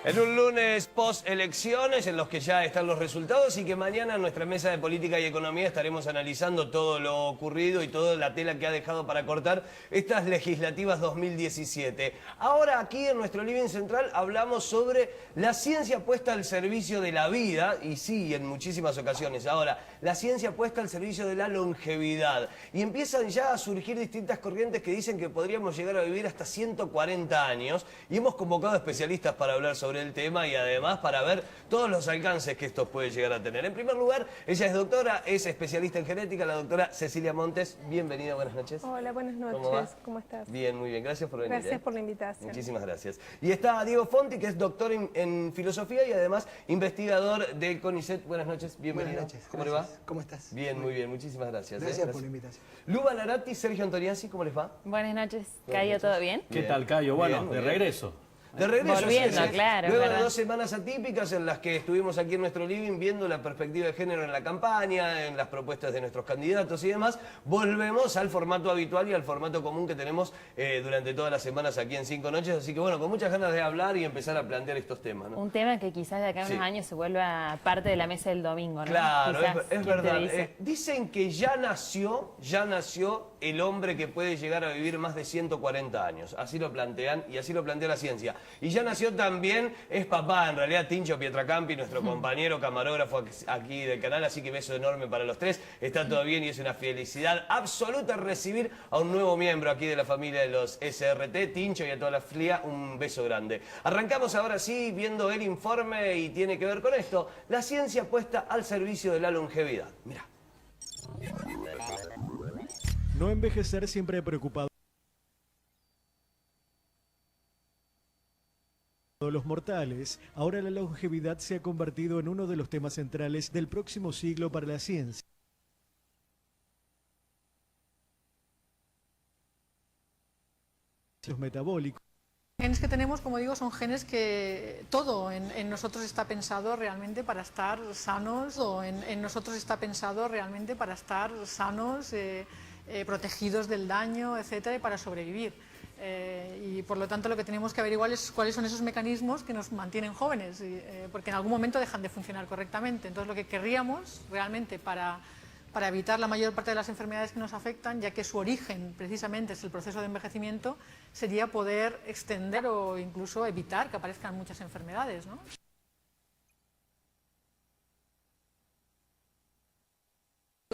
En un lunes post-elecciones en los que ya están los resultados y que mañana en nuestra mesa de política y economía estaremos analizando todo lo ocurrido y toda la tela que ha dejado para cortar estas legislativas 2017. Ahora aquí en nuestro living central hablamos sobre la ciencia puesta al servicio de la vida, y sí, en muchísimas ocasiones. Ahora, la ciencia puesta al servicio de la longevidad. Y empiezan ya a surgir distintas corrientes que dicen que podríamos llegar a vivir hasta 140 años y hemos convocado especialistas para hablar sobre el tema y además para ver todos los alcances que esto puede llegar a tener. En primer lugar, ella es doctora, es especialista en genética, la doctora Cecilia Montes. Bienvenida, buenas noches. Hola, buenas noches. ¿Cómo va? ¿Cómo estás? Bien, muy bien. Gracias por venir. Gracias por la invitación. Muchísimas gracias. Y está Diego Fonti, que es doctor en filosofía y además investigador del CONICET. Buenas noches, bienvenido. Buenas noches. ¿Cómo Gracias. le va? ¿Cómo estás? Bien, muy bien. Muchísimas gracias. Gracias por la invitación. Luba Narati, Sergio Antoniazzi, ¿cómo les va? Buenas noches, Buenas Cayo, noches. ¿todo bien? Bien. ¿Qué tal, Cayo? Bueno, Bien, muy de bien. regreso. De regreso, Volviendo, sí, sí. claro, Luego de ¿verdad? 2 semanas atípicas en las que estuvimos aquí en nuestro living viendo la perspectiva de género en la campaña, en las propuestas de nuestros candidatos y demás, volvemos al formato habitual y al formato común que tenemos durante todas las semanas aquí en 5 Noches. Así que bueno, con muchas ganas de hablar y empezar a plantear estos temas, ¿no? Un tema que quizás de acá a unos Sí. años se vuelva parte de la mesa del domingo, ¿no? Claro, Quizás, es ¿quién te verdad. dice? Dicen que ya nació el hombre que puede llegar a vivir más de 140 años. Así lo plantean y así lo plantea la ciencia. Y ya nació también, es papá, en realidad, Tincho Pietracampi, nuestro compañero camarógrafo aquí del canal, así que beso enorme para los tres. Está todo bien y es una felicidad absoluta recibir a un nuevo miembro aquí de la familia de los SRT. Tincho y a toda la FLIA, un beso grande. Arrancamos ahora sí viendo el informe y tiene que ver con esto. La ciencia puesta al servicio de la longevidad. Mirá. No envejecer siempre preocupado a los mortales, ahora la longevidad se ha convertido en uno de los temas centrales del próximo siglo para la ciencia. Los metabólicos. Los genes que tenemos, como digo, son genes que todo en nosotros está pensado realmente para estar sanos o en nosotros está pensado realmente para estar sanos, protegidos del daño, etcétera, y para sobrevivir. Y por lo tanto lo que tenemos que averiguar es cuáles son esos mecanismos que nos mantienen jóvenes, porque en algún momento dejan de funcionar correctamente. Entonces lo que querríamos realmente para evitar la mayor parte de las enfermedades que nos afectan, ya que su origen precisamente es el proceso de envejecimiento, sería poder extender o incluso evitar que aparezcan muchas enfermedades, ¿no?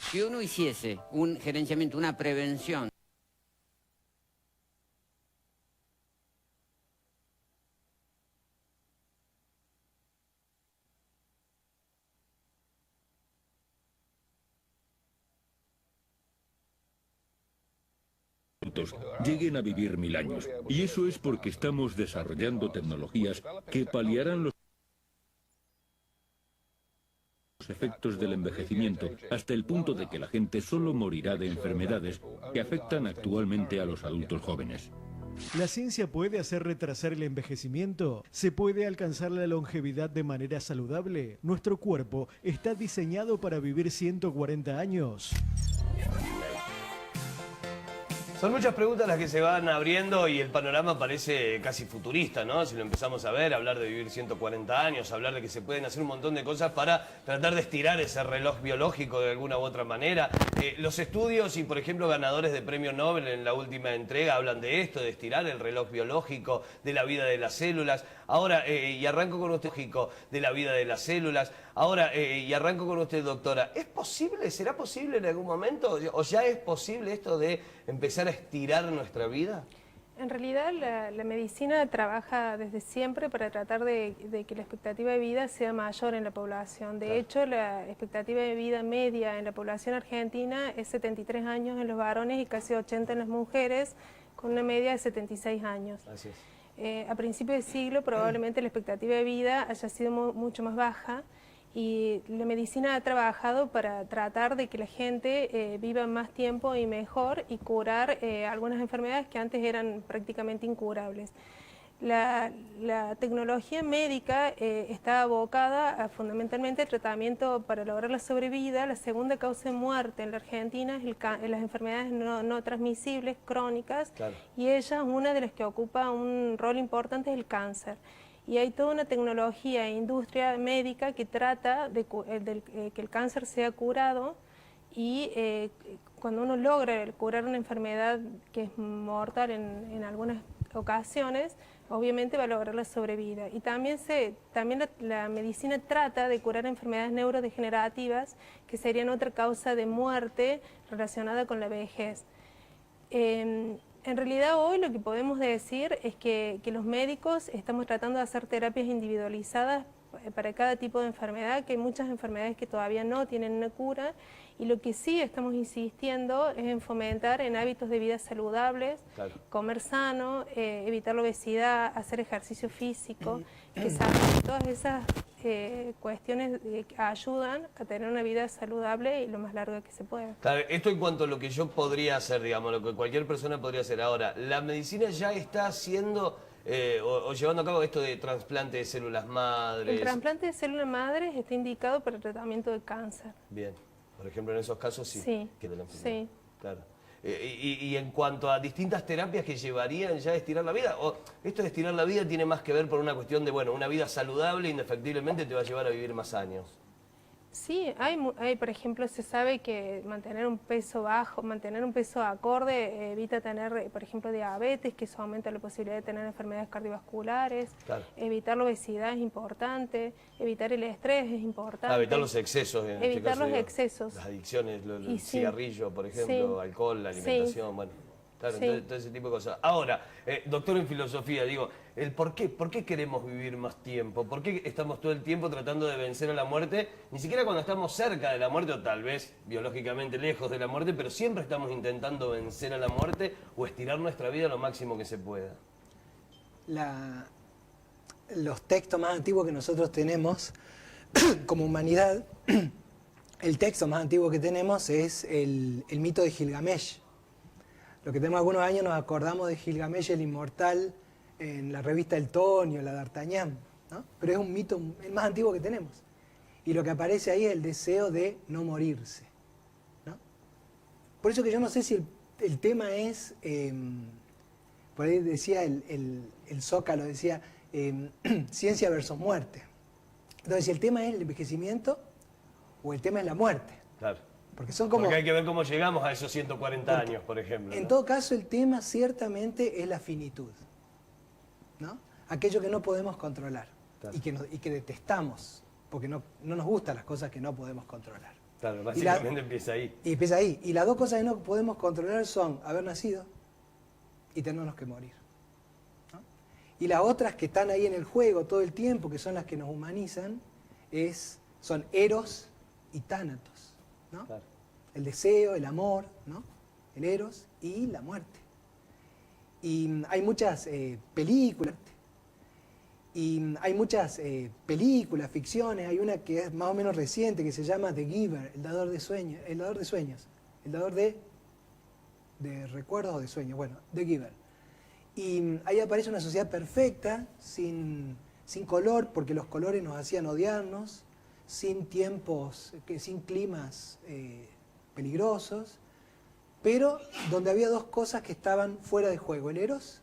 Si uno hiciese un gerenciamiento, una prevención lleguen a vivir 1000 años. Y eso es porque estamos desarrollando tecnologías que paliarán los efectos del envejecimiento hasta el punto de que la gente solo morirá de enfermedades que afectan actualmente a los adultos jóvenes. ¿La ciencia puede hacer retrasar el envejecimiento? ¿Se puede alcanzar la longevidad de manera saludable? ¿Nuestro cuerpo está diseñado para vivir 140 años? Son muchas preguntas las que se van abriendo y el panorama parece casi futurista, ¿no? Si lo empezamos a ver, hablar de vivir 140 años, hablar de que se pueden hacer un montón de cosas para tratar de estirar ese reloj biológico de alguna u otra manera. Los estudios y, por ejemplo, ganadores de premio Nobel en la última entrega hablan de esto, de estirar el reloj biológico, de la vida de las células. Ahora, y arranco con usted, Jico, de la vida de las células. Ahora, y arranco con usted, doctora. ¿Es posible, será posible en algún momento, o ya es posible esto de empezar a estirar nuestra vida? En realidad la medicina trabaja desde siempre para tratar de que la expectativa de vida sea mayor en la población. De hecho, la expectativa de vida media en la población argentina es 73 años en los varones y casi 80 en las mujeres, con una media de 76 años. Así es. A principios de siglo probablemente la expectativa de vida haya sido mucho más baja y la medicina ha trabajado para tratar de que la gente viva más tiempo y mejor y curar algunas enfermedades que antes eran prácticamente incurables. La tecnología médica está abocada fundamentalmente al tratamiento para lograr la sobrevida. La segunda causa de muerte en la Argentina es las enfermedades no transmisibles crónicas, claro. Y ella, una de las que ocupa un rol importante, es el cáncer. y hay toda una tecnología e industria médica que trata de que el cáncer sea curado, y cuando uno logra curar una enfermedad que es mortal en algunas ocasiones, obviamente va a lograr la sobrevida. Y también la medicina trata de curar enfermedades neurodegenerativas, que serían otra causa de muerte relacionada con la vejez. En realidad hoy lo que podemos decir es que los médicos estamos tratando de hacer terapias individualizadas para cada tipo de enfermedad, que hay muchas enfermedades que todavía no tienen una cura, y lo que sí estamos insistiendo es en fomentar en hábitos de vida saludables, claro, comer sano, evitar la obesidad, hacer ejercicio físico, que sabemos que todas esas cuestiones ayudan a tener una vida saludable y lo más larga que se pueda. Claro, esto en cuanto a lo que yo podría hacer, digamos, lo que cualquier persona podría hacer. Ahora, ¿la medicina ya está haciendo o llevando a cabo esto de trasplante de células madres? El trasplante de células madres está indicado para el tratamiento de cáncer. Bien, por ejemplo, en esos casos sí. Sí, que de la enfermedad. sí. Claro. Y en cuanto a distintas terapias que llevarían ya a estirar la vida, o esto de estirar la vida tiene más que ver por una cuestión de, bueno, una vida saludable indefectiblemente te va a llevar a vivir más años. Sí, por ejemplo, se sabe que mantener un peso bajo, mantener un peso acorde evita tener, por ejemplo, diabetes, que eso aumenta la posibilidad de tener enfermedades cardiovasculares. Claro. Evitar la obesidad es importante, evitar el estrés es importante. Evitar los excesos, en evitar este caso, los excesos. Las adicciones, el sí, cigarrillo, por ejemplo, sí, alcohol, la alimentación, sí, bueno. Claro, sí, todo ese tipo de cosas. Ahora, doctor en filosofía, digo, ¿por qué queremos vivir más tiempo? ¿Por qué estamos todo el tiempo tratando de vencer a la muerte? Ni siquiera cuando estamos cerca de la muerte, o tal vez biológicamente lejos de la muerte, pero siempre estamos intentando vencer a la muerte o estirar nuestra vida lo máximo que se pueda. Los textos más antiguos que nosotros tenemos como humanidad, el texto más antiguo que tenemos es el mito de Gilgamesh. Lo que tenemos algunos años nos acordamos de Gilgamesh el Inmortal en la revista El Tonio, la D'Artagnan, ¿no? Pero es un mito el más antiguo que tenemos. Y lo que aparece ahí es el deseo de no morirse, ¿no? Por eso que yo no sé si el tema es, por ahí decía el Zócalo, decía ciencia versus muerte. Entonces, si el tema es el envejecimiento o el tema es la muerte. Claro. Porque hay que ver cómo llegamos a esos 140 años, por ejemplo. En todo caso, el tema ciertamente es la finitud, ¿no? Aquello que no podemos controlar, claro, y que detestamos, porque no nos gustan las cosas que no podemos controlar. Claro, básicamente empieza ahí. Y empieza ahí. Y las dos cosas que no podemos controlar son haber nacido y tenernos que morir, ¿no? Y las otras que están ahí en el juego todo el tiempo, que son las que nos humanizan, son Eros y Tánatos, ¿no? Claro. El deseo, el amor, ¿no? El Eros y la muerte. Y hay muchas películas, ficciones. Hay una que es más o menos reciente que se llama The Giver, el dador de sueños, el dador de recuerdos o de sueños, bueno, The Giver. Y ahí aparece una sociedad perfecta, sin color, porque los colores nos hacían odiarnos, sin tiempos, sin climas peligrosos, pero donde había dos cosas que estaban fuera de juego, el Eros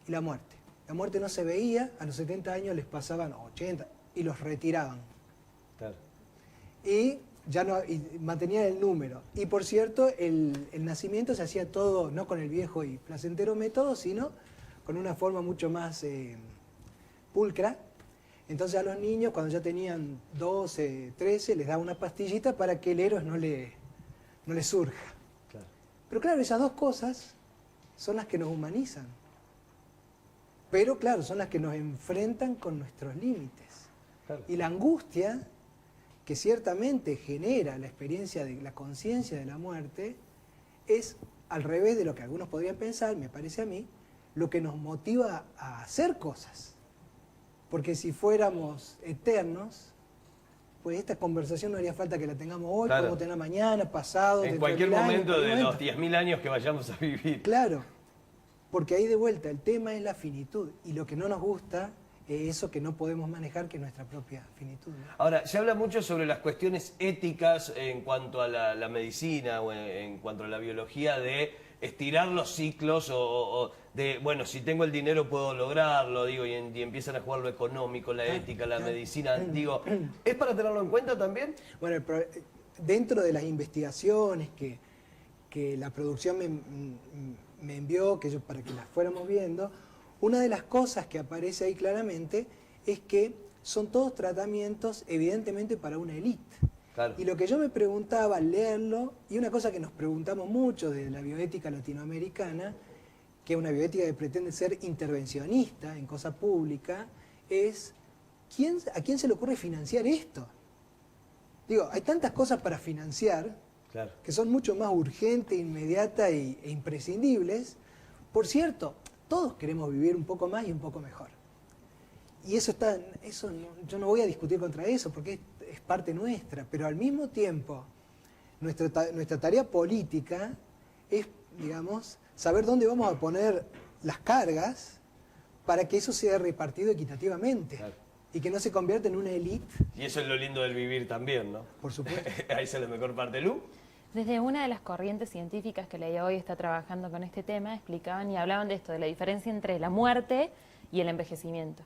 y la muerte. La muerte no se veía, a los 70 años les pasaban 80 y los retiraban. Claro. Y ya no, y mantenían el número. Y por cierto, el nacimiento se hacía todo, no con el viejo y placentero método, sino con una forma mucho más pulcra. Entonces a los niños, cuando ya tenían 12, 13, les daba una pastillita para que el Eros no le surja. Claro. Pero claro, esas dos cosas son las que nos humanizan. Pero claro, son las que nos enfrentan con nuestros límites. Claro. Y la angustia que ciertamente genera la experiencia de la conciencia de la muerte es, al revés de lo que algunos podrían pensar, me parece a mí, lo que nos motiva a hacer cosas. Porque si fuéramos eternos, pues esta conversación no haría falta que la tengamos hoy, claro, podemos tenerla mañana, pasado, en cualquier momento de los 10.000 años que vayamos a vivir. Claro, porque ahí de vuelta el tema es la finitud, y lo que no nos gusta es eso que no podemos manejar, que es nuestra propia finitud, ¿no? Ahora, se habla mucho sobre las cuestiones éticas en cuanto a la medicina o en cuanto a la biología de estirar los ciclos o de, bueno, si tengo el dinero puedo lograrlo, digo, y empiezan a jugar lo económico, la ética, la medicina, digo, ¿es para tenerlo en cuenta también? Bueno, dentro de las investigaciones que la producción me envió para que las fuéramos viendo, una de las cosas que aparece ahí claramente es que son todos tratamientos evidentemente para una élite. Claro. Y lo que yo me preguntaba al leerlo, y una cosa que nos preguntamos mucho de la bioética latinoamericana, que es una bioética que pretende ser intervencionista en cosa pública, es ¿a quién se le ocurre financiar esto? Digo, hay tantas cosas para financiar, Claro. que son mucho más urgentes, inmediatas e imprescindibles. Por cierto, todos queremos vivir un poco más y un poco mejor. Y yo no voy a discutir contra eso, porque es parte nuestra, pero al mismo tiempo, nuestra tarea política es, digamos, saber dónde vamos a poner las cargas para que eso sea repartido equitativamente. Claro. Y que no se convierta en una élite. Y eso es lo lindo del vivir también, ¿no? Por supuesto. Ahí está la mejor parte, Lu. Desde una de las corrientes científicas que leí hoy está trabajando con este tema, explicaban y hablaban de esto, de la diferencia entre la muerte y el envejecimiento.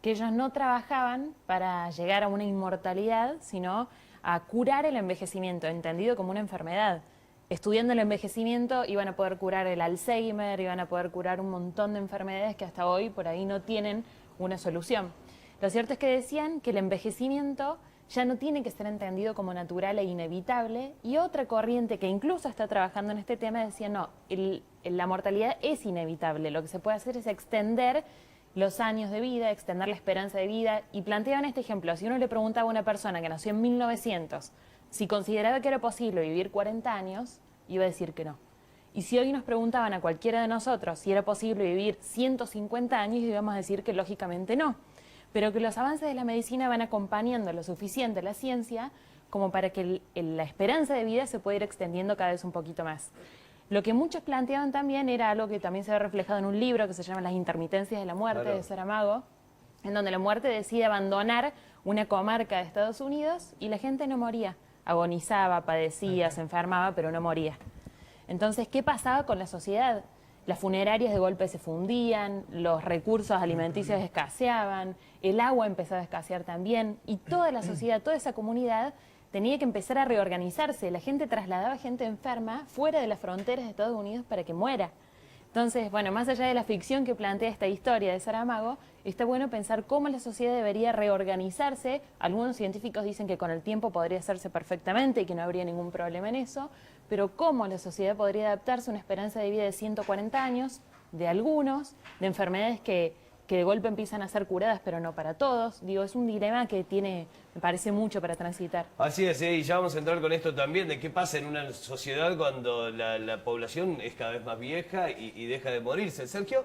Que ellos no trabajaban para llegar a una inmortalidad, sino a curar el envejecimiento, entendido como una enfermedad. Estudiando el envejecimiento iban a poder curar el Alzheimer, iban a poder curar un montón de enfermedades que hasta hoy por ahí no tienen una solución. Lo cierto es que decían que el envejecimiento ya no tiene que ser entendido como natural e inevitable, y otra corriente que incluso está trabajando en este tema decía no, la mortalidad es inevitable, lo que se puede hacer es extender los años de vida, extender la esperanza de vida, y planteaban este ejemplo: si uno le preguntaba a una persona que nació en 1900 si consideraba que era posible vivir 40 años, iba a decir que no. Y si hoy nos preguntaban a cualquiera de nosotros si era posible vivir 150 años, íbamos a decir que lógicamente no. Pero que los avances de la medicina van acompañando lo suficiente la ciencia como para que la esperanza de vida se pueda ir extendiendo cada vez un poquito más. Lo que muchos planteaban también era algo que también se ve reflejado en un libro que se llama Las intermitencias de la muerte, Claro. de Saramago, en donde la muerte decide abandonar una comarca de Estados Unidos y la gente no moría. Agonizaba, padecía, se enfermaba, pero no moría. Entonces, ¿qué pasaba con la sociedad? Las funerarias de golpe se fundían, los recursos alimenticios escaseaban, el agua empezaba a escasear también, y toda la sociedad, toda esa comunidad tenía que empezar a reorganizarse. La gente trasladaba gente enferma fuera de las fronteras de Estados Unidos para que muera. Entonces, bueno, más allá de la ficción que plantea esta historia de Saramago, está bueno pensar cómo la sociedad debería reorganizarse. Algunos científicos dicen que con el tiempo podría hacerse perfectamente y que no habría ningún problema en eso, pero cómo la sociedad podría adaptarse a una esperanza de vida de 140 años, de algunos, de enfermedades que de golpe empiezan a ser curadas, pero no para todos. Digo, es un dilema que tiene, me parece, mucho para transitar. Así es, y ya vamos a entrar con esto también, de qué pasa en una sociedad cuando la población es cada vez más vieja y deja de morirse. Sergio.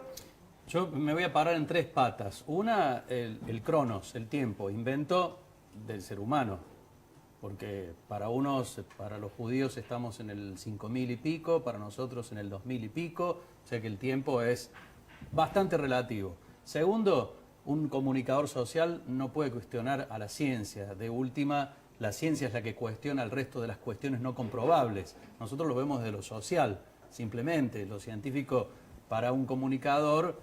Yo me voy a parar en tres patas. Una, el cronos, el tiempo, invento del ser humano. Porque para unos, para los judíos estamos en el 5000 y pico, para nosotros en el 2000 y pico, o sea que el tiempo es bastante relativo. Segundo, un comunicador social no puede cuestionar a la ciencia. De última, la ciencia es la que cuestiona el resto de las cuestiones no comprobables. Nosotros lo vemos de lo social, simplemente. Lo científico para un comunicador,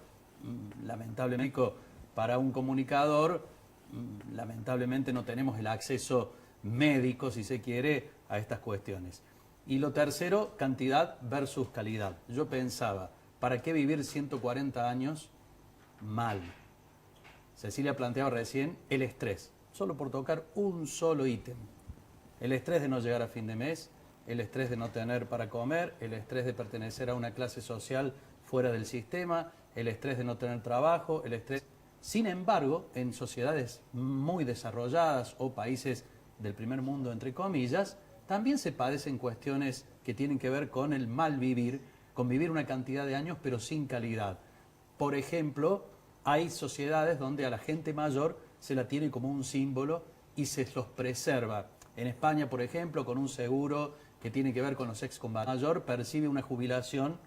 lamentablemente no tenemos el acceso médico, si se quiere, a estas cuestiones. Y lo tercero, cantidad versus calidad. Yo pensaba, ¿para qué vivir 140 años mal? Cecilia planteaba recién el estrés, solo por tocar un solo ítem. El estrés de no llegar a fin de mes, el estrés de no tener para comer, el estrés de pertenecer a una clase social fuera del sistema, el estrés de no tener trabajo, el estrés... Sin embargo, en sociedades muy desarrolladas o países del primer mundo, entre comillas, también se padecen cuestiones que tienen que ver con el mal vivir, con vivir una cantidad de años pero sin calidad. Por ejemplo, hay sociedades donde a la gente mayor se la tiene como un símbolo y se los preserva. En España, por ejemplo, con un seguro que tiene que ver con los excombatientes, mayor percibe una jubilación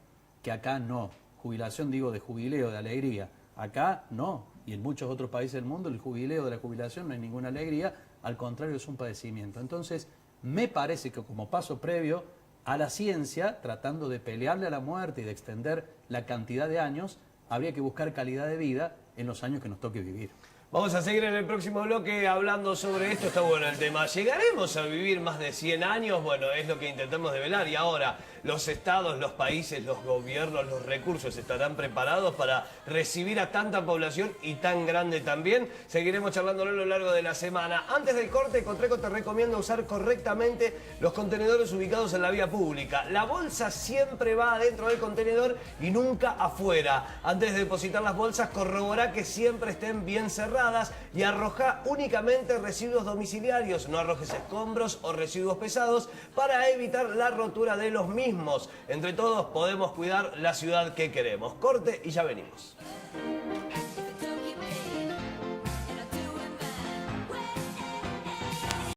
que acá no. Jubilación, digo, de jubileo, de alegría. Acá no. Y en muchos otros países del mundo el jubileo de la jubilación no hay ninguna alegría, al contrario es un padecimiento. Entonces, me parece que como paso previo a la ciencia, tratando de pelearle a la muerte y de extender la cantidad de años, habría que buscar calidad de vida en los años que nos toque vivir. Vamos a seguir en el próximo bloque hablando sobre esto. Está bueno el tema. ¿Llegaremos a vivir más de 100 años? Bueno, es lo que intentamos develar. Y ahora, los estados, los países, los gobiernos, los recursos estarán preparados para recibir a tanta población y tan grande también. Seguiremos charlándolo a lo largo de la semana. Antes del corte, Cotreco te recomienda usar correctamente los contenedores ubicados en la vía pública. La bolsa siempre va adentro del contenedor y nunca afuera. Antes de depositar las bolsas, corrobora que siempre estén bien cerradas y arroja únicamente residuos domiciliarios. No arrojes escombros o residuos pesados para evitar la rotura de los mismos. Entre todos podemos cuidar la ciudad que queremos. Corte y ya venimos.